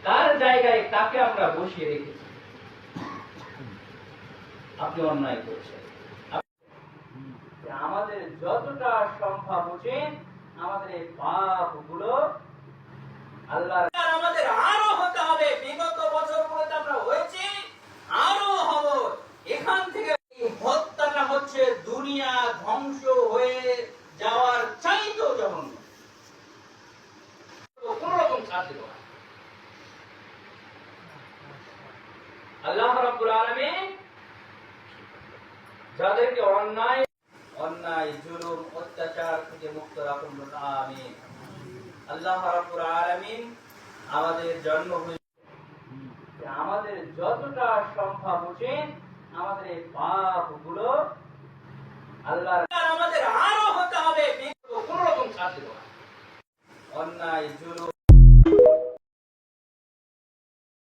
তার জায়গায় তাকে আমরা বসিয়ে রেখেছি। আপনি অন্যায় করছেন। আমাদের যতটা সম্ভব উচিত আমাদের এই পাপ গুলো আল্লাহ আমাদের আরো হতে হবে। বিগত বছরগুলোতে আমরা হয়েছি, আরো হব। এখান থেকে হত্যাটা হচ্ছে দুনিয়া ধ্বংস হয়ে যাওয়ার চাইতেও জঘন্য। কোন রকম ছাড় দিব না। আল্লাহ রাব্বুল আলামিন যাদেরকে অন্যায় জুলুম অত্যাচার থেকে মুক্ত রাখুন। আমিন। আল্লাহ রাব্বুল আলামিন আমাদের জন্ম আমাদের যতটা সম্ভব উচিত আমাদের এই পাপ গুলো আল্লাহ আমাদের আরো হতে হবে। কোন রকম ছাড় দিব না। অন্যায় জুলুম